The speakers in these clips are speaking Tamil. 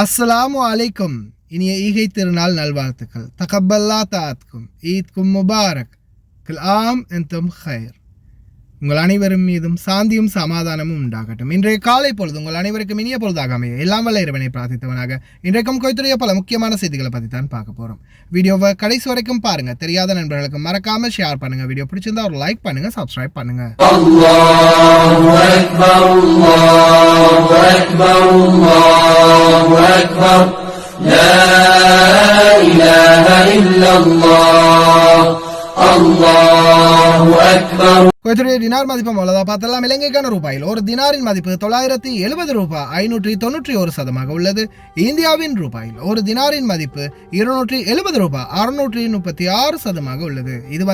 அஸ்ஸலாமு அலைக்கும். இனிய ஈகை திருநாள் நல்வாழ்த்துக்கள். தகப்பல்லா தாத்கும் ஈத்கும் முபாரக். கில் ஆம் என்தும் ஹைர். உங்கள் அனைவரும் மீதும் சாந்தியும் சமாதானமும் உண்டாகட்டும். இன்றைய காலை பொழுது உங்கள் அனைவருக்கும் இனிய பொழுதாக அமைய எல்லாம் வல்ல இறைவனை பிரார்த்தித்தவனாக இன்றைக்கும் கோய்த்துடைய பல முக்கியமான செய்திகளை பற்றி தான் பார்க்க போகிறோம். வீடியோவை கடைசி வரைக்கும் பாருங்க. தெரியாத நண்பர்களுக்கு மறக்காம ஷேர் பண்ணுங்க. வீடியோ பிடிச்சிருந்தா ஒரு லைக் பண்ணுங்க, சப்ஸ்கிரைப் பண்ணுங்க. அல்லாஹு அக்பர், அல்லாஹு அக்பர், அல்லாஹு அக்பர். லா இலாஹ இல்லல்லாஹ், அல்லாஹு அக்பர். குவைத்துடைய தினார் மதிப்பு அவ்வளோதா பார்த்தெல்லாம் இலங்கைக்கான ரூபாயில் ஒரு தினாரின் மதிப்பு 970 ரூபாய் 591% உள்ளது. இந்தியாவின் ரூபாயில் ஒரு தினாரின் மதிப்பு 270 ரூபாய் 636% உள்ளது. இது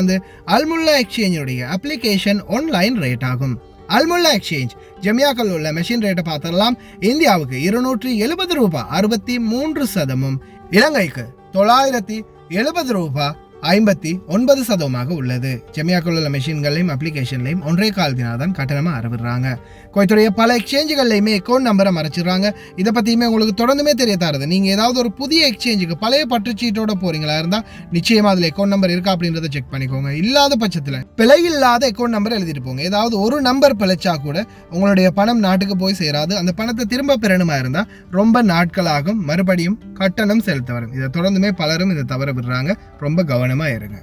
அல்முல்லா எக்ஸ்சேஞ்சுடைய அப்ளிகேஷன் ஆன்லைன் ரேட் ஆகும். அல்முல்லா எக்ஸ்சேஞ்ச் ஜமியாக்கள் உள்ள மெஷின் ரேட்டை பார்த்தெல்லாம் இந்தியாவுக்கு 270 ரூபாய் 63%, இலங்கைக்கு 970 ரூபாய் 59% உள்ளது. ஜமியாக்கள் உள்ள மெஷின்களையும் அப்ளிகேஷன்லையும் 1.25 தினார் தான் கட்டணமாக அறவிடுறாங்க. கோயத்துடைய பல எக்ஸ்சேஞ்சுகள்லையுமே அக்கௌண்ட் நம்பரை மறைச்சிடுறாங்க. இதை பற்றியுமே உங்களுக்கு தொடர்ந்துமே தெரிய தருது. நீங்கள் ஏதாவது ஒரு புதிய எக்ஸ்சேஞ்சுக்கு பழைய பற்றுச்சீட்டோட போறீங்களா இருந்தால் நிச்சயமாக அதில் அக்கௌண்ட் நம்பர் இருக்கா அப்படின்றத செக் பண்ணிக்கோங்க. இல்லாத பட்சத்தில் பிழை இல்லாத அக்கௌண்ட் நம்பர் எழுதிட்டு போங்க. ஏதாவது ஒரு நம்பர் பிழைச்சா கூட உங்களுடைய பணம் நாட்டுக்கு போய் சேராது. அந்த பணத்தை திரும்ப பெறணுமா இருந்தால் ரொம்ப நாட்களாகும், மறுபடியும் கட்டணம் செலுத்த வரும். இதை தொடர்ந்துமே பலரும் இதை தவற விடுறாங்க. ரொம்ப கவனமாக இருங்க.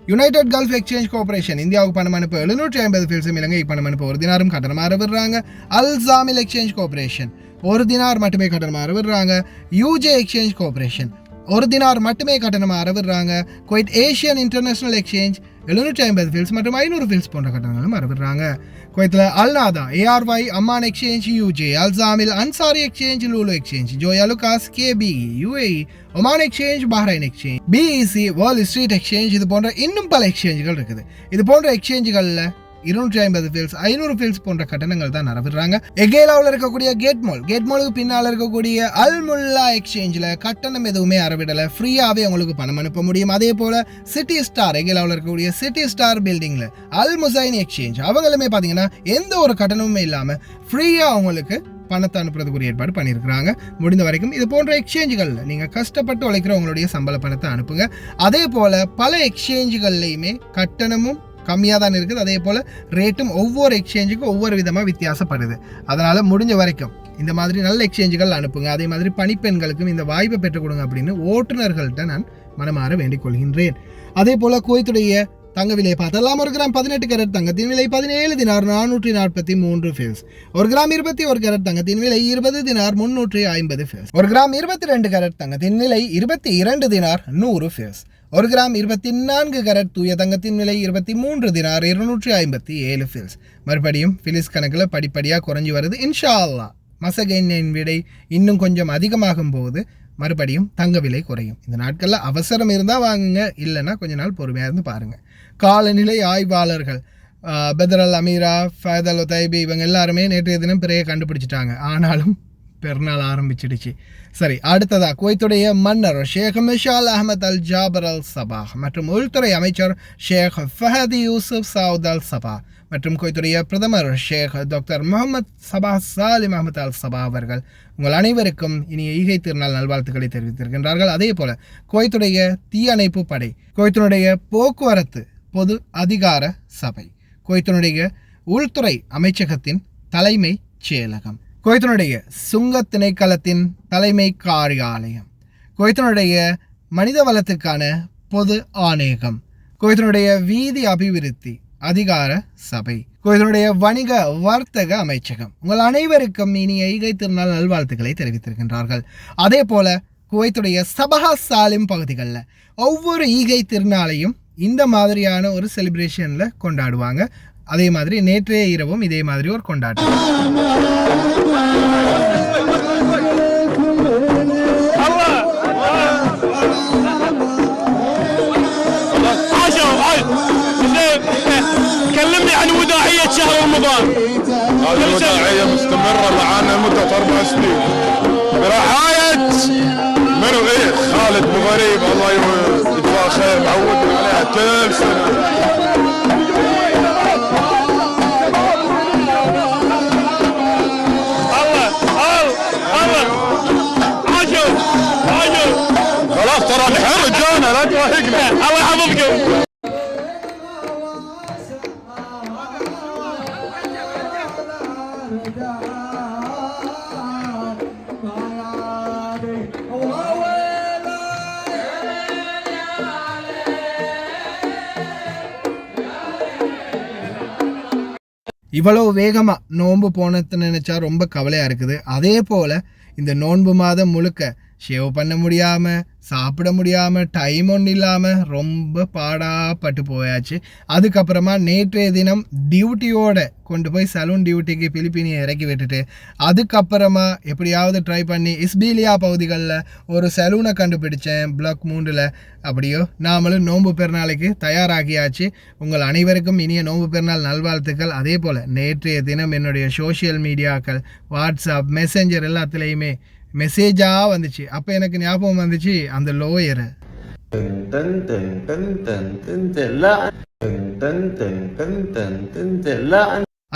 யுனைடெட் கல்ஃப் எக்ஸ்சேஞ்ச் கார்பரேஷன் இந்தியாவுக்கு பணம் அனுப்ப 750 ஃபில்ஸும் இலங்கைக்கு பணம் அனுப்ப 1 தினாரும் கட்டணமாக அறவிடுறாங்க. அல் ஜாமில் எக்ஸ்சேஞ்ச் கார்பரேஷன் 1 தினார் மட்டுமே கட்டணமாக அறவிடுறாங்க. யூஜே எக்ஸ்சேஞ்ச் கார்பரேஷன் 1 தினார் மட்டுமே கட்டணமாக அறவிடுறாங்க. Kuwait Asian international exchange 750 fils மற்றும் 500 ஃபில்ஸ் போன்ற கட்டணங்களும் அறவிடுறாங்க. குவைத்தில் Al Nada, ARY, Amman exchange, UJ, Al Zamil, Ansari exchange, Lulu exchange, Joyalukkas, KBE, UAE, Oman exchange, Bahrain exchange, BEC, world street exchange, இது போன்ற இன்னும் பல எக்ஸ்சேஞ்சுகள் இருக்குது. இது போன்ற எக்ஸ்சேஞ்சுகளில் 250 ஃபில்ஸ் 500 ஃபில்ஸ் போன்ற கட்டணங்கள் தான் அறவிடுறாங்க. எகேலாவில் இருக்கக்கூடிய கேட் மாலுக்கு பின்னால் இருக்கக்கூடிய அல்முல்லா எக்ஸ்சேஞ்சில் கட்டணம் எதுவுமே அறவிடலை. ஃப்ரீயாகவே உங்களுக்கு பணம் அனுப்ப முடியும். அதே போல் சிட்டி ஸ்டார், எகேலாவில் இருக்கக்கூடிய சிட்டி ஸ்டார் பில்டிங்கில் அல் முசைன் எக்ஸ்சேஞ்ச் அவங்களுமே பார்த்தீங்கன்னா எந்த ஒரு கட்டணமுமே இல்லாமல் ஃப்ரீயாக அவங்களுக்கு பணத்தை அனுப்புறதுக்குரிய ஏற்பாடு பண்ணியிருக்கிறாங்க. முடிந்த வரைக்கும் இது போன்ற எக்ஸ்சேஞ்சுகளில் நீங்கள் கஷ்டப்பட்டு உழைக்கிற உங்களுடைய சம்பள பணத்தை அனுப்புங்க. அதே போல் பல எக்ஸ்சேஞ்சுகள்லையுமே கட்டணமும் கம்மியாக தான் இருக்குது. அதே போல் ரேட்டும் ஒவ்வொரு எக்ஸ்சேஞ்சுக்கும் ஒவ்வொரு விதமாக வித்தியாசப்படுது. அதனால் முடிஞ்ச வரைக்கும் இந்த மாதிரி நல்ல எக்ஸ்சேஞ்சுகள் அனுப்புங்க. அதே மாதிரி பணிப்பெண்களுக்கும் இந்த வாய்ப்பை பெற்றுக் கொடுங்க அப்படின்னு ஓட்டுநர்கள்ட்ட நான் மனமாற வேண்டிக் கொள்கின்றேன். அதே போல் குவைத்துடைய தங்க விலை பார்த்தெல்லாம் 1 கிராம் 18 கேரட் தங்கத்தின் விலை 17 தினார் 443 ஃபில்ஸ். 1 கிராம் 21 கேரட் தங்கத்தின் விலை 20 தினார் 350 ஃபில்ஸ். 1 கிராம் 22 கேரட் தங்கத்தின் விலை 22 தினார் 100 ஃபில்ஸ். 1 கிராம் 24 கேரட் தூய தங்கத்தின் விலை 23 தினார் 257 ஃபில்ஸ். மறுபடியும் ஃபிலிஸ் கணக்கில் படிப்படியாக குறைஞ்சி வருது. இன்ஷா அல்லாஹ் மசகைனின் விலை இன்னும் கொஞ்சம் அதிகமாகும் போது மறுபடியும் தங்க விலை குறையும். இந்த நாட்களில் அவசரம் இருந்தால் வாங்குங்க, இல்லைன்னா கொஞ்ச நாள் பொறுமையாக இருந்து பாருங்கள். காலநிலை ஆய்வாளர்கள் பெதரல் அமீரா, ஃபைதல் ஒதைபி இவங்க எல்லாருமே நேற்றைய தினம் பிறையை கண்டுபிடிச்சிட்டாங்க. ஆனாலும் பெருநாள் ஆரம்பிச்சிடுச்சு. சரி, அடுத்ததா குவைத்துடைய மன்னர் ஷேக் மிஷால் அஹமத் அல் ஜாபர் அல் சபாஹ் மற்றும் உள்துறை அமைச்சர் ஷேக் ஃபஹதி யூசுப் சவுத் அல் சபாஹ் மற்றும் குவைத்துடைய பிரதமர் ஷேக் டாக்டர் முகமது சபா சாலிம் அஹமத் அல் சபா அவர்கள் உங்கள் அனைவருக்கும் இனிய ஈகை திருநாள் நல்வாழ்த்துக்களை தெரிவித்திருக்கின்றார்கள். அதே போல குவைத்துடைய தீயணைப்பு படை, குவைத்தினுடைய போக்குவரத்து பொது அதிகார சபை, குவைத்தினுடைய உள்துறை அமைச்சகத்தின் தலைமை செயலகம், குவைத்தினுடைய சுங்க திணைக்களத்தின் தலைமை காரியாலயம், குவைத்தினுடைய மனித வளத்துக்கான பொது ஆணையகம், குவைத்தினுடைய வீதி அபிவிருத்தி அதிகார சபை, குவைத்தினுடைய வணிக வர்த்தக அமைச்சகம் உங்கள் அனைவருக்கும் இனிய ஈகை திருநாள் நல்வாழ்த்துக்களை தெரிவித்திருக்கின்றார்கள். அதே போல குவைத்துடைய சபஹா சாலிம் பகுதிகளில் ஒவ்வொரு ஈகை திருநாளையும் இந்த மாதிரியான ஒரு செலிப்ரேஷனில் கொண்டாடுவாங்க. அதே மாதிரி நேற்றைய இரவும் இதே மாதிரி ஒரு கொண்டாட்டம். كلمني عن وداعية شهر رمضان. هذه الوداعية مستمرة معانا مدة 4 سنين برعاية منو خالد بو غريب، الله يجزاه خير، معودنا عليها كل سنة. الله يوفقنا. الله يحفظكم. இவ்வளவு வேகமா நோன்பு போனதை நினைச்சா ரொம்ப கவலையா இருக்குது. அதே போல இந்த நோன்பு மாதம் முழுக்க ஷேவ் பண்ண முடியாம, சாப்பிட முடியாம, டைம் ஒன்றும் இல்லாம ரொம்ப பாடாப்பட்டு போயாச்சு. அதுக்கப்புறமா நேற்றைய தினம் டியூட்டியோட கொண்டு போய் சலூன் டியூட்டிக்கு பிலிப்பினியை இறக்கி விட்டுட்டு அதுக்கப்புறமா எப்படியாவது ட்ரை பண்ணி இஸ்பீலியா பகுதிகளில் ஒரு சலூனை கண்டுபிடிச்சேன் பிளாக் 3. அப்படியோ நாமளும் நோன்பு பெருநாளைக்கு தயாராகியாச்சு. உங்கள் அனைவருக்கும் இனிய நோன்பு பெருநாள் நல்வாழ்த்துக்கள். அதே போல் நேற்றைய தினம் என்னுடைய சோஷியல் மீடியாக்கள், வாட்ஸ்அப், மெசேஞ்சர் எல்லாத்துலேயுமே மெசேஜாக வந்துச்சு. அப்போ எனக்கு ஞாபகம் வந்துச்சு அந்த லோயரை.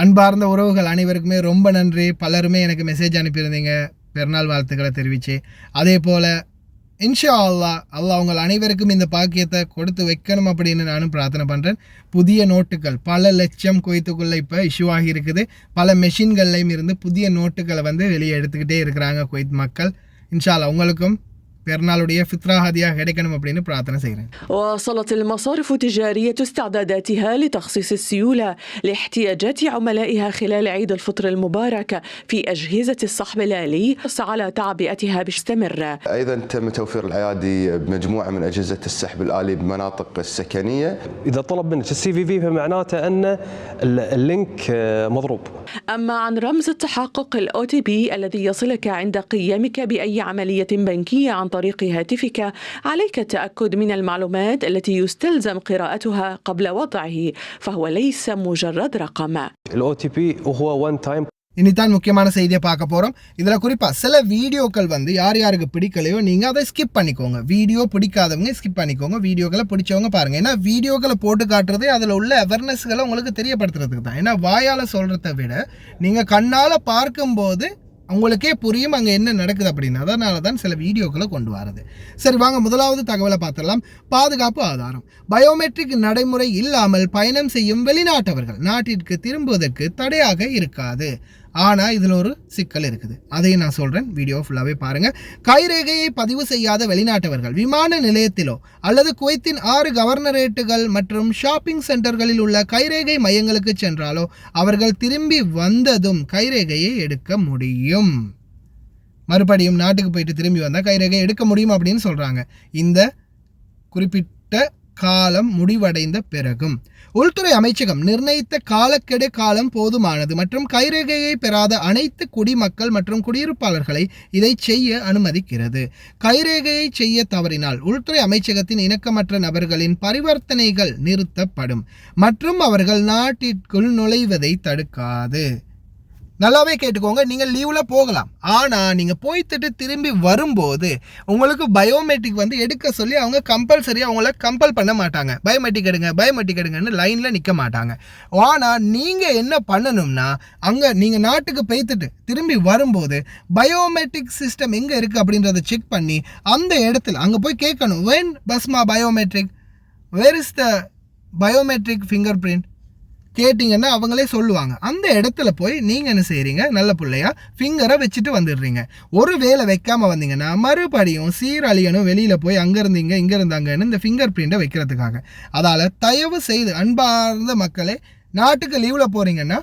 அன்பார்ந்த உறவுகள் அனைவருக்குமே ரொம்ப நன்றி. பலருமே எனக்கு மெசேஜ் அனுப்பியிருந்தீங்க, பெருநாள் வாழ்த்துக்களை தெரிவிச்சு. அதே போல் இன்ஷா அல்லாஹ் உங்கள் அனைவருக்கும் இந்த பாக்கியத்தை கொடுத்து வைக்கணும் அப்படின்னு நானும் பிரார்த்தனை பண்ணுறேன். புதிய நோட்டுகள் பல லட்சம் குவைத்துக்குள்ளே இப்போ இஷ்யூ ஆகி இருக்குது. பல மெஷின்கள்லையும் இருந்து புதிய நோட்டுகளை வெளியே எடுத்துக்கிட்டே இருக்கிறாங்க குவைத் மக்கள். இன்ஷா அல்லாஹ் உங்களுக்கும் பெருநாளுடைய ஃபித்ரா ஹதியா கிடைக்கணும் அப்படின்னு பிரார்த்தனை செய்கிறேன். واصلت المصارف التجارية استعداداتها لتخصيص السيولة لاحتياجات عملائها خلال عيد الفطر المبارك في أجهزة السحب الآلي على تعبئتها باستمر. أيضا تم توفير الأيادي بمجموعة من أجهزة السحب الآلي بمناطق السكنية. إذا طلب منك الCVV فمعناته أن اللينك مضروب. أما عن رمز التحقق الOTP الذي يصلك عند قيامك بأي عملية بنكية عن طريق هاتفك، عليك التأكد من المعلومات التي يستلزم قراءتها قبل وضعه، فهو ليس مجرد رقم. الOTP هو one time. இனித்தான் முக்கியமான செய்தியை பார்க்க போகிறோம். இதில் குறிப்பாக சில வீடியோக்கள் யார் யாருக்கு பிடிக்கலையோ நீங்கள் அதை ஸ்கிப் பண்ணிக்கோங்க. வீடியோ பிடிக்காதவங்க ஸ்கிப் பண்ணிக்கோங்க, வீடியோக்களை பிடிச்சவங்க பாருங்கள். ஏன்னா வீடியோக்களை போட்டு காட்டுறதே அதில் உள்ள அவேர்னஸ்களை உங்களுக்கு தெரியப்படுத்துறதுக்கு தான். ஏன்னா வாயால் சொல்கிறத விட நீங்கள் கண்ணால் பார்க்கும்போது உங்களுக்கே புரியும் அங்கே என்ன நடக்குது அப்படின்னு. அதனால தான் சில வீடியோக்களை கொண்டு வரது. சரி வாங்க முதலாவது தகவலை பார்த்துடலாம். பாதுகாப்பு ஆதாரம். பயோமெட்ரிக் நடைமுறை இல்லாமல் பயணம் செய்யும் வெளிநாட்டவர்கள் நாட்டிற்கு திரும்புவதற்கு தடையாக இருக்காது. ஆனால் இதில் ஒரு சிக்கல் இருக்குது, அதையும் நான் சொல்கிறேன். வீடியோ ஃபுல்லாகவே பாருங்கள். கைரேகையை பதிவு செய்யாத வெளிநாட்டவர்கள் விமான நிலையத்திலோ அல்லது குவைத்தின் 6 கவர்னரேட்டுகள் மற்றும் ஷாப்பிங் சென்டர்களில் உள்ள கைரேகை மையங்களுக்கு சென்றாலோ அவர்கள் திரும்பி வந்ததும் கைரேகையை எடுக்க முடியும். மறுபடியும் நாட்டுக்கு போயிட்டு திரும்பி வந்தால் கைரேகை எடுக்க முடியும் அப்படின்னு சொல்கிறாங்க. இந்த குறிப்பிட்ட காலம் முடிவடைந்த பிறகும் உள்துறை அமைச்சகம் நிர்ணயித்த காலக்கெடு காலம் போதுமானது மற்றும் கைரேகையை பெறாத அனைத்து குடிமக்கள் மற்றும் குடியிருப்பாளர்களை இதை செய்ய அனுமதிக்கிறது. கைரேகையை செய்ய தவறினால் உள்துறை அமைச்சகத்தின் இணக்கமற்ற நபர்களின் பரிவர்த்தனைகள் நிறுத்தப்படும் மற்றும் அவர்கள் நாட்டிற்குள் நுழைவதை தடுக்காது. நல்லாவே கேட்டுக்கோங்க. நீங்கள் லீவில் போகலாம், ஆனால் நீங்கள் போய்த்துட்டு திரும்பி வரும்போது உங்களுக்கு பயோமெட்ரிக் எடுக்க சொல்லி அவங்க கம்பல்சரியாக அவங்கள கம்பல் பண்ண மாட்டாங்க. பயோமெட்ரிக் எடுங்கன்னு லைனில் நிற்க மாட்டாங்க. ஆனால் நீங்கள் என்ன பண்ணணும்னா அங்கே நீங்கள் நாட்டுக்கு போய்த்துட்டு திரும்பி வரும்போது பயோமெட்ரிக் சிஸ்டம் எங்கே இருக்குது அப்படின்றத செக் பண்ணி அந்த இடத்துல அங்கே போய் கேட்கணும், வென் பஸ்மா biometric, where is the biometric finger print கேட்டிங்கன்னா அவங்களே சொல்லுவாங்க. அந்த இடத்துல போய் நீங்கள் என்ன செய்கிறீங்க, நல்ல பிள்ளையா ஃபிங்கரை வச்சுட்டு வந்துடுறீங்க. ஒரு வேளை வைக்காமல் வந்தீங்கன்னா மறுபடியும் சீரழியணும் வெளியில் போய் அங்கே இருந்தீங்க இங்கே இருந்தாங்கன்னு இந்த ஃபிங்கர் பிரிண்ட்டை வைக்கிறதுக்காக. அதால் தயவு செய்து அன்பார்ந்த மக்களே, நாட்டுக்கு லீவில் போகிறீங்கன்னா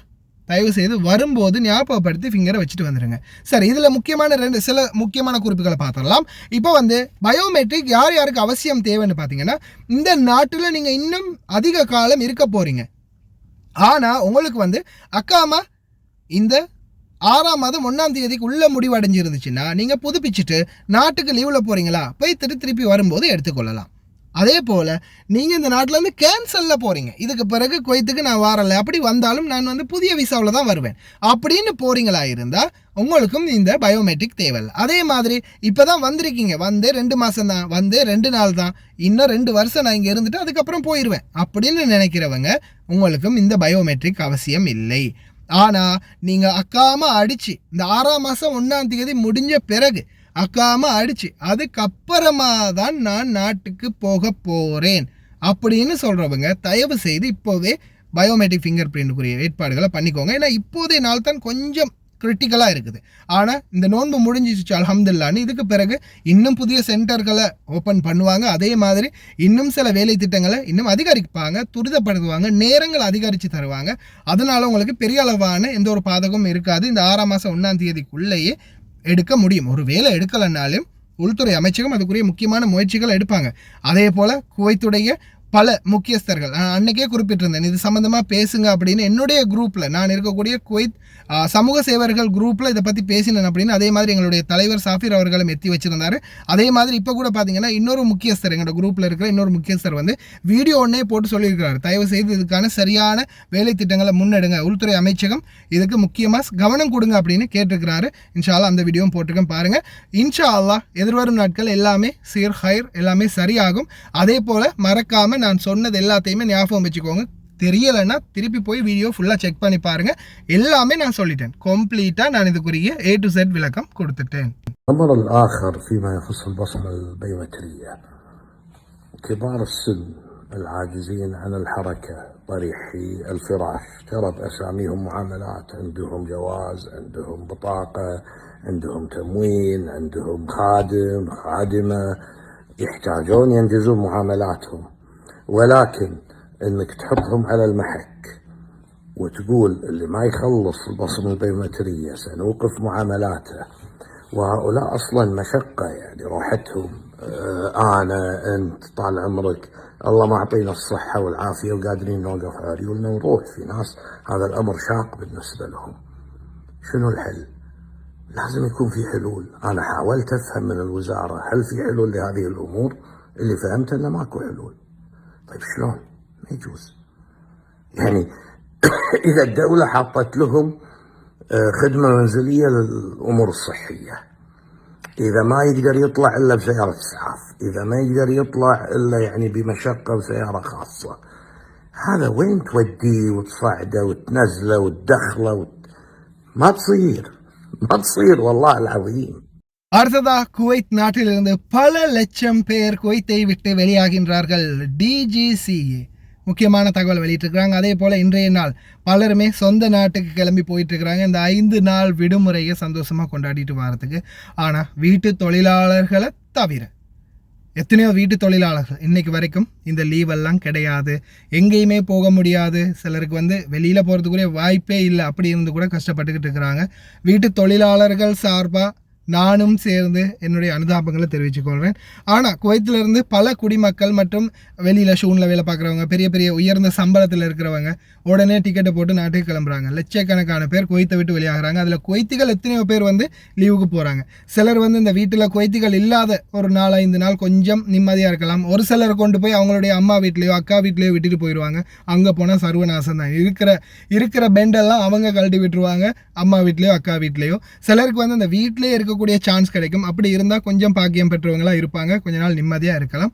தயவு செய்து வரும்போது ஞாபகப்படுத்தி ஃபிங்கரை வச்சுட்டு வந்துடுங்க. சரி, இதில் சில முக்கியமான குறிப்புகளை பார்த்துடலாம். இப்போ பயோமெட்ரிக் யார் யாருக்கு அவசியம் தேவைன்னு பார்த்தீங்கன்னா, இந்த நாட்டில் நீங்கள் இன்னும் அதிக காலம் இருக்க போகிறீங்க. ஆனால் உங்களுக்கு அக்காமா இந்த 6ஆம் மாதம் 1ஆம் தேதிக்கு உள்ள முடிவடைஞ்சிருந்துச்சுன்னா நீங்கள் புதுப்பிச்சுட்டு நாட்டுக்கு லீவில் போகிறீங்களா போய் திருப்பி வரும்போது எடுத்துக்கொள்ளலாம். அதே போல் நீங்கள் இந்த நாட்டிலேருந்து கேன்சலில் போகிறீங்க, இதுக்கு பிறகு குவைத்துக்கு நான் வரலை, அப்படி வந்தாலும் நான் புதிய விசாவில் தான் வருவேன் அப்படின்னு போகிறீங்களா இருந்தால் உங்களுக்கும் இந்த பயோமெட்ரிக் தேவையில்லை. அதே மாதிரி இப்போ தான் வந்திருக்கீங்க, 2 மாதம் தான், 2 நாள் தான், இன்னும் 2 வருஷம் நான் இங்கே இருந்துட்டு அதுக்கப்புறம் போயிடுவேன் அப்படின்னு நினைக்கிறவங்க உங்களுக்கும் இந்த பயோமெட்ரிக் அவசியம் இல்லை. ஆனால் நீங்கள் அக்காமல் அடித்து இந்த 6ஆம் மாதம் 1ஆம் தேதி முடிஞ்ச பிறகு அக்காம அடிச்சு அதுக்கப்புறமா தான் நான் நாட்டுக்கு போக போகிறேன் அப்படின்னு சொல்கிறவங்க தயவு செய்து இப்போவே பயோமெட்ரிக் ஃபிங்கர் பிரிண்ட்டுக்குரிய ஏற்பாடுகளை பண்ணிக்கோங்க. ஏன்னா இப்போதைய நாள் தான் கொஞ்சம் கிரிட்டிக்கலாக இருக்குது. ஆனால் இந்த நோன்பு முடிஞ்சிச்சு அல்ஹம்துலில்லாஹ்னு. இதுக்கு பிறகு இன்னும் புதிய சென்டர்களை ஓப்பன் பண்ணுவாங்க. அதே மாதிரி இன்னும் சில வேலை திட்டங்களை இன்னும் அதிகரிப்பாங்க, துரிதப்படுத்துவாங்க, நேரங்கள் அதிகரித்து தருவாங்க. அதனால் உங்களுக்கு பெரிய அளவான எந்த ஒரு பாதகமும் இருக்காது. இந்த 6ஆம் மாதம் 1ஆம் தேதிக்குள்ளேயே எடுக்க முடியும். ஒரு வேலை எடுக்கலைன்னாலும் உள்துறை அமைச்சகம் அதுக்குரிய முக்கியமான முயற்சிகளை எடுப்பாங்க. அதே போல் குவைத்துடைய பல முக்கியஸ்தர்கள் அன்னைக்கே குறிப்பிட்டிருந்தேன், இது சம்மந்தமாக பேசுங்க அப்படின்னு. என்னுடைய குரூப்பில் நான் இருக்கக்கூடிய குவைத் சமூக சேவர்கள் குரூப்பில் இதை பற்றி பேசினேன் அப்படின்னு. அதே மாதிரி எங்களுடைய தலைவர் சாஃபிர் அவர்களும் எத்தி வச்சுருந்தார். அதே மாதிரி இப்போ கூட பார்த்தீங்கன்னா இன்னொரு முக்கியஸ்தர், எங்களோட குரூப்பில் இருக்கிற இன்னொரு முக்கியஸ்தர் வந்து வீடியோ ஒன்றே போட்டு சொல்லியிருக்கிறார், தயவு செய்து இதுக்கான சரியான வேலை திட்டங்களை முன்னெடுங்க, உள்துறை அமைச்சகம் இதுக்கு முக்கியமாக கவனம் கொடுங்க அப்படின்னு கேட்டிருக்கிறாரு. இன்ஷா அல்லாஹ் அந்த வீடியோவும் போட்டிருக்கேன் பாருங்கள். இன்ஷா அல்லாஹ் எதிர்வரும் நாட்கள் எல்லாமே சீர் ஹைர் எல்லாமே சரியாகும். அதே போல் மறக்காமல் நான் சொன்னது எல்லாத்தையுமே ஞாபகம் வச்சுக்கோங்க. தெரியலைன்னா திருப்பி போய் வீடியோ ஃபுல்லாக செக் பண்ணி பாருங்கள். எல்லாமே நான் சொல்லிட்டேன், கம்ப்ளீட்டாக நான் இதுக்குரிய A to Z விளக்கம் கொடுத்துட்டேன். الأمر الآخر فيما يخص البصمة البيومترية، كبار السن العاجزين عن الحركة طريحي الفراش ترى بأساميهم معاملات، عندهم جواز، عندهم بطاقة، عندهم تموين، عندهم خادم خادمة، يحتاجون ينجزون معاملاتهم. ولكن انك تحطهم على المحك وتقول اللي ما يخلص البصمة البيومترية سنوقف معاملاته، وهؤلاء اصلا مشقة يعني راحتهم. انا انت طال عمرك الله ما اعطينا الصحة والعافية وقادرين نوقف عريولنا ونروح. في ناس هذا الامر شاق بالنسبة لهم. شنو الحل؟ لازم يكون في حلول. انا حاولت افهم من الوزارة هل في حلول لهذه الامور؟ اللي فهمت انه ماكو حلول. طيب شلون؟ ما يجوز. يعني اذا الدولة حطت لهم خدمة منزلية للامور الصحية، اذا ما يقدر يطلع الا بسيارة اسعاف، اذا ما يقدر يطلع الا يعني بمشقة بسيارة خاصة، هذا وين توديه وتصعده وتنزله وتدخله ما تصير والله العظيم. அடுத்ததா குவைத் நாட்டிலிருந்து பல லட்சம் பேர் குவைத்தை விட்டு வெளியாகின்றார்கள். DGCA முக்கியமான தகவல் வெளியிட்டிருக்கிறாங்க. அதே போல் இன்றைய நாள் பலருமே சொந்த நாட்டுக்கு கிளம்பி போயிட்டுருக்கிறாங்க இந்த 5 நாள் விடுமுறையை சந்தோஷமாக கொண்டாடிட்டு வரதுக்கு. ஆனால் வீட்டு தொழிலாளர்களை தவிர எத்தனையோ வீட்டு தொழிலாளர்கள் இன்னைக்கு வரைக்கும் இந்த லீவெல்லாம் கிடையாது, எங்கேயுமே போக முடியாது, சிலருக்கு வந்து வெளியில் போகிறதுக்குரிய வாய்ப்பே இல்லை, அப்படி இருந்து கூட கஷ்டப்பட்டுக்கிட்டு இருக்கிறாங்க. வீட்டு தொழிலாளர்கள் சார்பாக நானும் சேர்ந்து என்னுடைய அனுதாபங்களை தெரிவித்துக்கொள்கிறேன். ஆனால் குவைத்திலிருந்து பல குடிமக்கள் மற்றும் வெளியில் ஷூனில் வேலை பார்க்குறவங்க, பெரிய பெரிய உயர்ந்த சம்பளத்தில் இருக்கிறவங்க உடனே டிக்கெட்டை போட்டு நாட்டுக்கு கிளம்புறாங்க. லட்சக்கணக்கான பேர் குவைத்தை விட்டு வெளியாகிறாங்க. அதில் குவைத்திகள் எத்தனையோ பேர் வந்து லீவுக்கு போகிறாங்க. சிலர் வந்து இந்த வீட்டில் குவைத்திகள் இல்லாத ஒரு 4-5 நாள் கொஞ்சம் நிம்மதியாக இருக்கலாம். ஒரு சிலர் கொண்டு போய் அவங்களுடைய அம்மா வீட்லேயோ அக்கா வீட்லேயோ விட்டுட்டு போயிடுவாங்க. அங்கே போனால் சர்வநாசம் தான். இருக்கிற பெண்டெல்லாம் அவங்க கழட்டி விட்டுருவாங்க அம்மா வீட்லேயோ அக்கா வீட்லேயோ. சிலருக்கு வந்து அந்த வீட்டிலே இருக்கக்கூடிய சான்ஸ் கிடைக்கும். அப்படி இருந்தால் கொஞ்சம் பாக்கியம் பெற்றவங்களாக இருப்பாங்க, கொஞ்ச நாள் நிம்மதியாக இருக்கலாம்.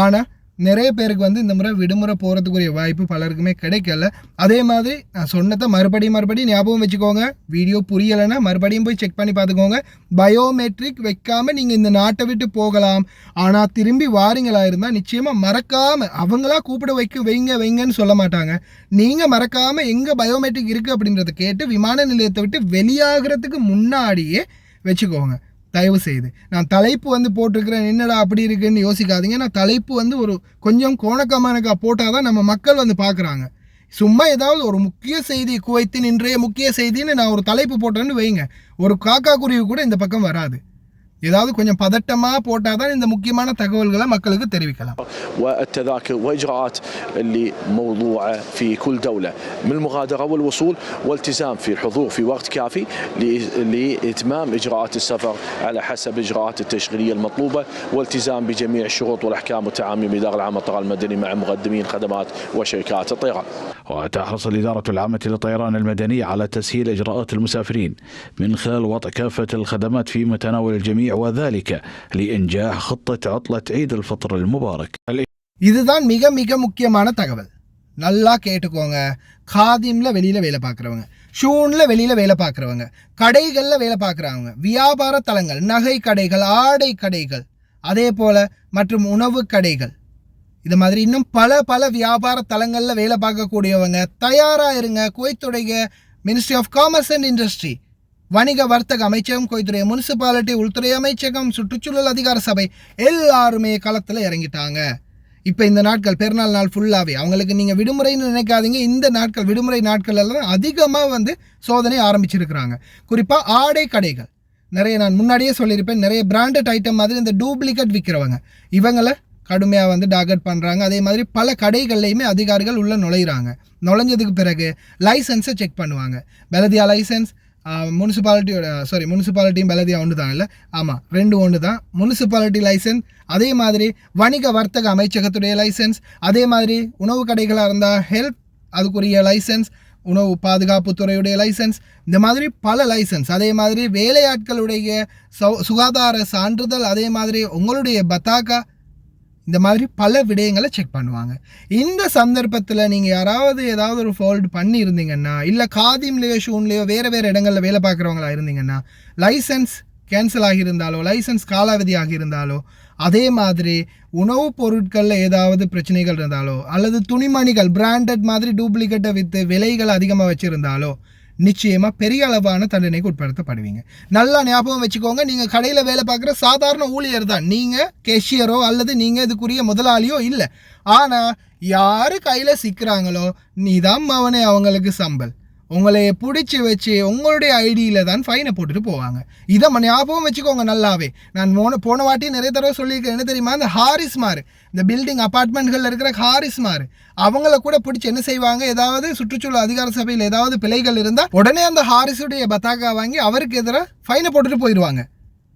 ஆனால் நிறைய பேருக்கு வந்து இந்த முறை விடுமுறை போகிறதுக்குரிய வாய்ப்பு பலருக்குமே கிடைக்கல. அதே மாதிரி நான் சொன்னதை மறுபடியும் ஞாபகம் வச்சுக்கோங்க. வீடியோ புரியலைன்னா மறுபடியும் போய் செக் பண்ணி பார்த்துக்கோங்க. பயோமெட்ரிக் வைக்காமல் நீங்கள் இந்த நாட்டை விட்டு போகலாம். ஆனால் திரும்பி வாரீங்களா இருந்தால் நிச்சயமாக மறக்காமல், அவங்களா கூப்பிட வைங்கன்னு சொல்ல மாட்டாங்க. நீங்கள் மறக்காமல் எங்கே பயோமெட்ரிக் இருக்குது அப்படின்றத கேட்டு விமான நிலையத்தை விட்டு வெளியாகிறதுக்கு முன்னாடியே வச்சுக்கோங்க தயவு செய்து. நான் தலைப்பு வந்து போட்டிருக்கிறேன், என்னடா அப்படி இருக்குன்னு யோசிக்காதீங்க. நான் தலைப்பு வந்து ஒரு கொஞ்சம் கோணக்கமானக்கா போட்டால் தான் நம்ம மக்கள் வந்து பார்க்குறாங்க. சும்மா ஏதாவது ஒரு முக்கிய செய்தி, குவைத்தின் இன்றைய முக்கிய செய்தின்னு நான் ஒரு தலைப்பு போட்டேன்னு வைங்க, ஒரு காக்கா குருவி கூட இந்த பக்கம் வராது. ஏதாவது கொஞ்சம் பதட்டமாக போட்டால் தான் இந்த முக்கியமான தகவல்களை மக்களுக்கு தெரிவிக்கலாம். والتذاكر واجراءات اللي موضوعه في كل دوله من المغادره والوصول والتزام في الحضور في وقت كافي لاتمام اجراءات السفر على حسب الاجراءات التشغيليه المطلوبه والتزام بجميع الشروط والاحكام والتعامل من الاداره العامه للطيران المدني مع مقدمين خدمات وشركات الطيران. وتحرص الاداره العامه للطيران المدني على تسهيل اجراءات المسافرين من خلال وضع كافه الخدمات في متناول الجميع وذلك لإنجاح خطة عطلة عيد الفطر المبارك. இதுதான் மிக மிக முக்கியமான தகவல். நல்லா கேட்டுக்கோங்க. காதிம்ல வெளியில் வேலை பார்க்குறவங்க, ஷூனில் வெளியில் வேலை பார்க்குறவங்க, கடைகளில் வேலை பார்க்குறவங்க, வியாபார தலங்கள், நகை கடைகள், ஆடை கடைகள், அதே போல் மற்றும் உணவு கடைகள், இது மாதிரி இன்னும் பல வியாபார தலங்களில் வேலை பார்க்கக்கூடியவங்க தயாராக இருங்க. குவைத்துடைய ministry of commerce and industry, வணிக வர்த்தக அமைச்சகம், குவைத்துடைய முனிசிபாலிட்டி, உள்துறை அமைச்சகம், சுற்றுச்சூழல் அதிகார சபை எல்லாருமே களத்தில் இறங்கிட்டாங்க. இப்போ இந்த நாட்கள் பெருநாள் நாள் ஃபுல்லாகவே அவங்களுக்கு நீங்கள் விடுமுறைன்னு நினைக்காதீங்க. இந்த நாட்கள் விடுமுறை நாட்கள் எல்லாம் அதிகமாக சோதனை ஆரம்பிச்சிருக்கிறாங்க. குறிப்பாக ஆடை கடைகள் நிறைய, நான் முன்னாடியே சொல்லியிருப்பேன், நிறைய பிராண்டட் ஐட்டம் மாதிரி இந்த டூப்ளிகேட் விற்கிறவங்க இவங்களை கடுமையாக டார்கெட் பண்ணுறாங்க. அதே மாதிரி பல கடைகள்லையுமே அதிகாரிகள் உள்ளே நுழையிறாங்க. நுழைஞ்சதுக்கு பிறகு லைசன்ஸை செக் பண்ணுவாங்க. பெலதியா லைசன்ஸ், முனிசிபாலிட்டியும் பெலதியா ஒன்று தான் இல்லை, ஆமாம் 2 ஒன்று தான். முனிசிபாலிட்டி லைசன்ஸ், அதே மாதிரி வணிக வர்த்தக அமைச்சகத்துடைய லைசன்ஸ், அதே மாதிரி உணவு கடைகளாக இருந்தால் ஹெல்த் அதுக்குரிய லைசன்ஸ், உணவு பாதுகாப்பு துறையுடைய லைசன்ஸ், இந்த மாதிரி பல லைசன்ஸ், அதே மாதிரி வேலையாட்களுடைய சுகாதார சான்றிதழ், அதே மாதிரி உங்களுடைய பத்தாக்கா, இந்த மாதிரி பல விடயங்களை செக் பண்ணுவாங்க. இந்த சந்தர்ப்பத்தில் நீங்கள் யாராவது ஏதாவது ஒரு ஃபால்ட் பண்ணியிருந்தீங்கன்னா, இல்லை காதிம்லேயோ ஷூன்லேயோ வேறு இடங்களில் வேலை பார்க்குறவங்களா இருந்தீங்கன்னா, லைசன்ஸ் கேன்சல் ஆகியிருந்தாலோ, லைசன்ஸ் காலாவதி ஆகியிருந்தாலோ, அதே மாதிரி உணவுப் பொருட்களில் ஏதாவது பிரச்சனைகள் இருந்தாலோ, அல்லது துணிமணிகள் பிராண்டட் மாதிரி டூப்ளிகேட்டை விற்று விலைகள் அதிகமாக வச்சுருந்தாலோ நிச்சயமாக பெரிய அளவான தண்டனைக்கு உட்படுத்தப்படுவீங்க. நல்லா ஞாபகம் வச்சுக்கோங்க, நீங்கள் கடையில் வேலை பார்க்குற சாதாரண ஊழியர் தான், நீங்கள் கேஷியரோ அல்லது நீங்கள் இதுக்குரிய முதலாளியோ இல்லை. ஆனால் யார் கையில் சிக்கிறாங்களோ நீ தான் அவனே அவங்களுக்கு சம்பல். உங்களை பிடிச்சி வச்சு உங்களுடைய ஐடியில் தான் ஃபைனை போட்டுட்டு போவாங்க. இதை ஞாபகம் வச்சுக்கோங்க நல்லாவே. நான் போன வாட்டி நிறைய தடவை சொல்லியிருக்கேன், என்ன தெரியுமா, இந்த ஹாரிஸ்மார், இந்த பில்டிங் அப்பார்ட்மெண்ட்களில் இருக்கிற ஹாரிஸ்மார், அவங்கள கூட பிடிச்சி என்ன செய்வாங்க, ஏதாவது சுற்றுச்சூழல் அதிகார சபையில் ஏதாவது பிழைகள் இருந்தால் உடனே அந்த ஹாரிஸுடைய பத்தாக்கா வாங்கி அவருக்கு எதிராக ஃபைனை போட்டுட்டு போயிடுவாங்க.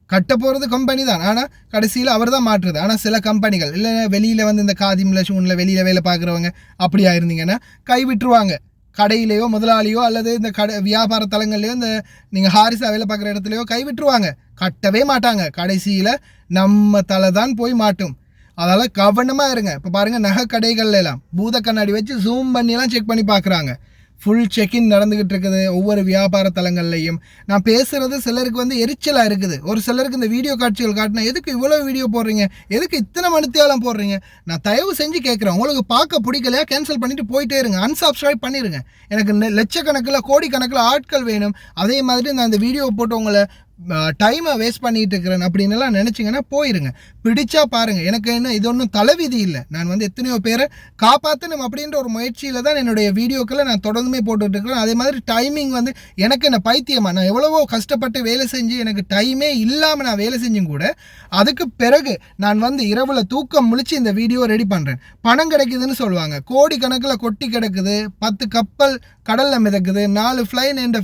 கட்ட போகிறது கம்பெனி தான், ஆனால் கடைசியில் அவர் தான் மாற்றுறது. ஆனால் சில கம்பெனிகள் இல்லை, வெளியில் இந்த காதிமில் ஷூனில் வெளியில் வேலை பார்க்குறவங்க அப்படியா இருந்தீங்கன்னா கைவிட்டுருவாங்க. கடையிலையோ முதலாளியோ அல்லது இந்த வியாபார தலங்கள்லையோ இந்த நீங்கள் ஹாரிஸாக வேலை பார்க்குற இடத்துலையோ கைவிட்டுருவாங்க, கட்டவே மாட்டாங்க. கடைசியில் நம்ம தலை தான் போய் மாட்டும். அதனால் கவனமாக இருங்க. இப்போ பாருங்கள், நகை கடைகள்ல எல்லாம் பூத கண்ணாடி வச்சு ஜூம் பண்ணிலாம் செக் பண்ணி பார்க்குறாங்க. ஃபுல் செக்இன் நடந்துக்கிட்டு இருக்குது ஒவ்வொரு வியாபார தலங்கள்லையும். நான் பேசுகிறது சிலருக்கு எரிச்சலாக இருக்குது. ஒரு சிலருக்கு இந்த வீடியோ காட்சிகள் காட்டினா எதுக்கு இவ்வளோ வீடியோ போடுறீங்க, எதுக்கு இத்தனை மணித்தியாலம் போடுறீங்க, நான் தயவு செஞ்சு கேட்குறேன், உங்களுக்கு பார்க்க பிடிக்கலையா கேன்சல் பண்ணிவிட்டு போயிட்டே இருங்க, அன்சப்ஸ்கிரைப் பண்ணிடுங்க. எனக்கு லட்சக்கணக்கில் கோடிக்கணக்கில் ஆட்கள் வேணும். அதே மாதிரி நான் இந்த வீடியோ போட்டு உங்களை டைமை வேஸ்ட் பண்ணிகிட்டு இருக்கிறேன் அப்படின்னுலாம் நினச்சிங்கன்னா போயிருங்க. பிடிச்சா பாருங்கள். எனக்கு என்ன இது ஒன்றும் தலைவிதி இல்லை. நான் எத்தனையோ பேரை காப்பாற்றணும் அப்படின்ற ஒரு முயற்சியில் தான் என்னுடைய வீடியோக்களை நான் தொடர்ந்துமே போட்டுட்ருக்கிறேன். அதே மாதிரி டைமிங் எனக்கு என்ன பைத்தியமாக, நான் எவ்வளவோ கஷ்டப்பட்டு வேலை செஞ்சு எனக்கு டைமே இல்லாமல் நான் வேலை செஞ்சும் கூட அதுக்கு பிறகு நான் இரவில் தூக்கம் முழிச்சு இந்த வீடியோ ரெடி பண்ணுறேன். பணம் கிடைக்குதுன்னு சொல்லுவாங்க, கோடி கணக்கில் கொட்டி கிடக்குது, 10 கப்பல் கடலில் மிதக்குது, 4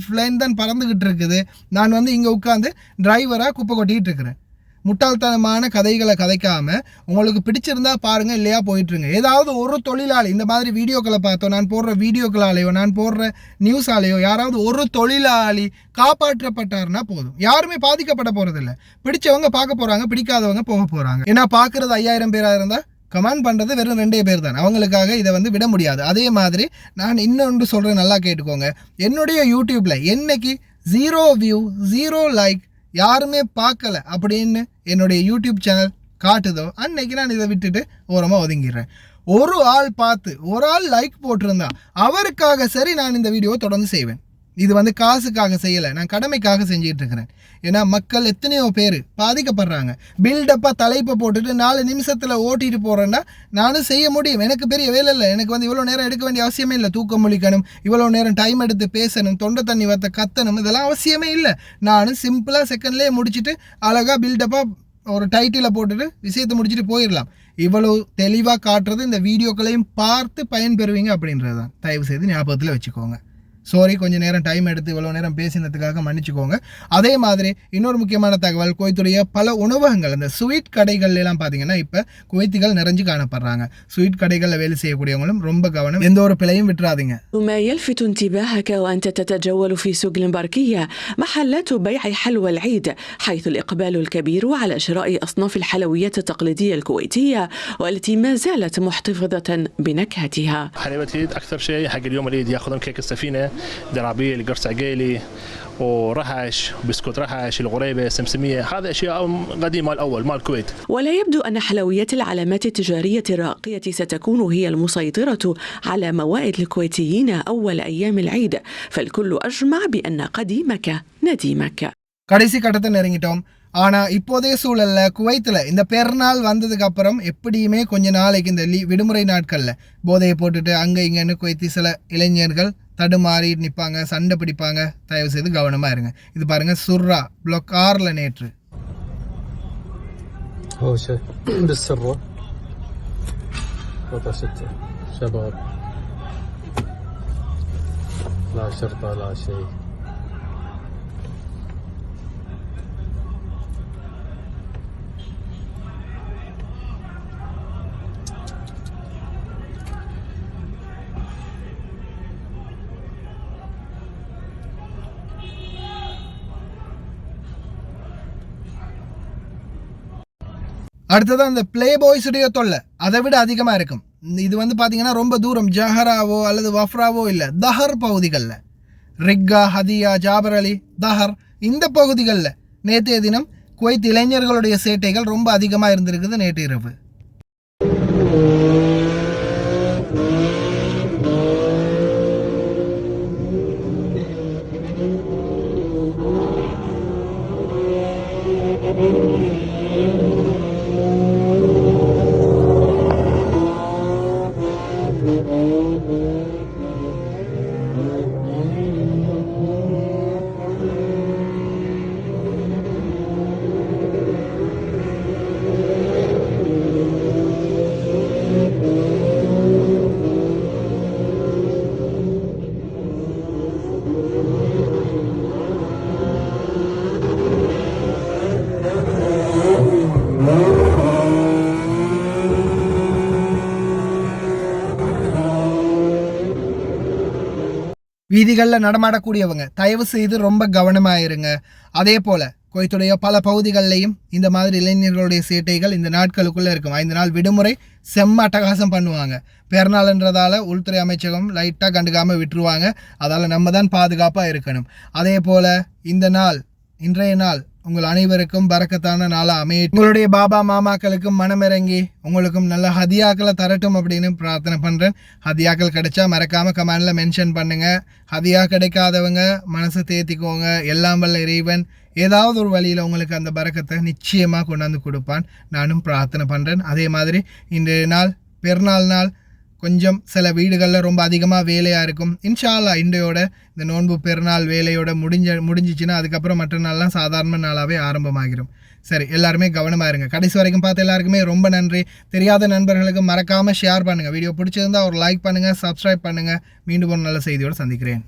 ஃப்ளைன் தான் பறந்துக்கிட்டு இருக்குது. நான் இங்கே உட்காந்து டிரைவராக குப்பை கொட்டிக்கிட்டு இருக்கிறேன். முட்டாள்தனமான கதைகளை கதைக்காமல் உங்களுக்கு பிடிச்சிருந்தா பாருங்கள், இல்லையா போயிட்டுருங்க. ஏதாவது ஒரு தொழிலாளி இந்த மாதிரி வீடியோக்களை பார்த்தோம், நான் போடுற வீடியோக்களாலேயோ நான் போடுற நியூஸாலேயோ யாராவது ஒரு தொழிலாளி காப்பாற்றப்பட்டார்னா போதும். யாருமே பாதிக்கப்பட போகிறதில்ல. பிடிச்சவங்க பார்க்க போகிறாங்க, பிடிக்காதவங்க போக போகிறாங்க. ஏன்னா பார்க்குறது 5000 பேராக இருந்தால் கமெண்ட் பண்ணுறது வெறும் 2 பேர் தான். அவங்களுக்காக இதை விட முடியாது. அதே மாதிரி நான் இன்னொன்று சொல்கிறேன், நல்லா கேட்டுக்கோங்க. என்னுடைய யூடியூப்பில் என்னைக்கு 0 வியூ 0 லைக் யாருமே பார்க்கல அப்படின்னு என்னுடைய யூடியூப் சேனல் காட்டுதோ அன்னைக்கு நான் இதை விட்டுட்டு ஓரமாக ஒதுங்கிடுறேன். ஒரு ஆள் பார்த்து ஒரு ஆள் லைக் போட்டிருந்தா அவருக்காக சரி நான் இந்த வீடியோவை தொடர்ந்து செய்வேன். இது காசுக்காக செய்யலை, நான் கடமைக்காக செஞ்சுக்கிட்டு இருக்கிறேன். ஏன்னா மக்கள் எத்தனையோ பேர் பாதிக்கப்படுறாங்க. பில்டப்பாக தலைப்பை போட்டுட்டு 4 நிமிஷத்தில் ஓட்டிட்டு போகிறேன்னா நானும் செய்ய முடியும். எனக்கு பெரிய வேலை இல்லை. எனக்கு இவ்வளோ நேரம் எடுக்க வேண்டிய அவசியமே இல்லை. தூக்கம் முழிக்கணும், இவ்வளோ நேரம் டைம் எடுத்து பேசணும், தொண்டை தண்ணி வத்த கத்தணும், இதெல்லாம் அவசியமே இல்லை. நானும் சிம்பிளாக செகண்ட்லேயே முடிச்சுட்டு அழகாக பில்டப்பாக ஒரு டைட்டிலை போட்டுட்டு விஷயத்தை முடிச்சுட்டு போயிடலாம். இவ்வளோ தெளிவாக காட்டுறது இந்த வீடியோக்களையும் பார்த்து பயன்பெறுவீங்க அப்படின்றது தான். தயவு செய்து ஞாபகத்தில் வச்சுக்கோங்க. சாரி, கொஞ்சம் நேரம் டைம் எடுத்து இவ்வளோ நேரம் பேசினதுக்காக மன்னிச்சுக்கோங்க. அதே மாதிரி இன்னொரு முக்கியமான தகவல், குவைத்துடைய பல உணவகங்கள் அந்த ஸ்வீட் கடைகள் எல்லாம் பார்த்தீங்கன்னா இப்போ குவைத்திகள் நிறைஞ்சு காணப்படுறாங்க. ஸ்வீட் கடைகளில் வேலை செய்யக்கூடியவங்களும் ரொம்ப கவனம், எந்த ஒரு பிழையும் விட்டுறாதீங்க. ما يلفت انتباهك وأنت تتجول في سوق المباركية محلات بيع حلوى العيد، حيث الإقبال الكبير على شراء أصناف الحلويات التقليدية الكويتية والتي ما زالت محتفظة بنكهتها. حلويات العيد أكثر شيء حق اليوم العيد ياخذون كيك السفينة درابيل قرص عقيلي ورهش بسكوت رهش الغريبة السمسمية، هذا أشياء قديمة مال الأول مال الكويت. ولا يبدو أن حلويات العلامات التجارية الراقية ستكون هي المسيطرة على موائد الكويتيين أول أيام العيد، فالكل أجمع بأن قديمك نديمك. கடைசி கட்டத்தை நெருங்கிட்டோம். ஆனால் இப்போதைய சூழலில் குவைத்தில் இந்த பெருநாள் வந்ததுக்கு அப்புறம் எப்படியுமே கொஞ்ச நாளைக்கு இந்த விடுமுறை நாட்களில் போதையை போட்டுட்டு அங்கே இங்கேன்னு குவைத்தி சில இளைஞர்கள் தடுமாறி நிற்பாங்க, சண்டை பிடிப்பாங்க. தயவு செய்து கவனமாக இருங்க. இது பாருங்கள், சுர்ரா பிளாக் 6 நேற்று அடுத்ததான் இந்த பிளே பாய்ஸுடைய தொல்லை அதை விட அதிகமாக இருக்கும். இது வந்து பார்த்தீங்கன்னா ரொம்ப தூரம் ஜஹராவோ அல்லது வஃப்ராவோ இல்லை, தஹர் பகுதிகளில் ரிக்கா, ஹதியா, ஜாபர் அலி, தஹர் இந்த பகுதிகளில் நேற்றைய தினம் குவைத் இளைஞர்களுடைய சேட்டைகள் ரொம்ப அதிகமாக இருந்திருக்குது நேற்று இரவு. வீதிகளில் நடமாடக்கூடியவங்க தயவு செய்து ரொம்ப கவனமாயிருங்க. அதே போல் குவைத்துடைய பல பகுதிகளிலையும் இந்த மாதிரி இளைஞர்களுடைய சேட்டைகள் இந்த நாட்களுக்குள்ளே இருக்கும். 5 நாள் விடுமுறை செம்ம அட்டகாசம் பண்ணுவாங்க. பெருநாள்ன்றதால உள்துறை அமைச்சகம் லைட்டாக கண்டுக்காமல் விட்டுருவாங்க. அதால் நம்ம தான் பாதுகாப்பாக இருக்கணும். அதே போல் இந்த நாள், இன்றைய நாள் உங்கள் அனைவருக்கும் பரக்கத்தான நாளாக அமையும். உங்களுடைய பாபா மாமாக்களுக்கும் மனமிறங்கி உங்களுக்கும் நல்ல ஹதியாக்களை தரட்டும் அப்படின்னு பிரார்த்தனை பண்ணுறேன். ஹதியாக்கள் கிடைச்சா மறக்காமல் கமெண்டில் மென்ஷன் பண்ணுங்கள். ஹதியா கிடைக்காதவங்க மனசை தேத்திக்கோங்க. எல்லாம் வல்ல இறைவன் ஏதாவது ஒரு வழியில் உங்களுக்கு அந்த பரக்கத்தை நிச்சயமாக கொண்டாந்து கொடுப்பான். நானும் பிரார்த்தனை பண்ணுறேன். அதே மாதிரி இன்றைய நாள் பெருநாள் நாள் கொஞ்சம் சில வீடுகளில் ரொம்ப அதிகமாக வேலையாக இருக்கும். இன்ஷா அல்லாஹ் இன்றையோட இந்த நோன்பு பெருநாள் வேலையோட முடிஞ்சிச்சுன்னா அதுக்கப்புறம் மற்ற நாள்லாம் சாதாரண நாளாகவே ஆரம்பமாகிடும். சரி, எல்லாருமே கவனமாக இருங்க. கடைசி வரைக்கும் பார்த்து எல்லாருக்குமே ரொம்ப நன்றி. தெரியாத நண்பர்களுக்கு மறக்காமல் ஷேர் பண்ணுங்கள். வீடியோ பிடிச்சிருந்தால் ஒரு லைக் பண்ணுங்கள், சப்ஸ்கிரைப் பண்ணுங்கள். மீண்டும் ஒரு நல்ல செய்தியோடு சந்திக்கிறேன்.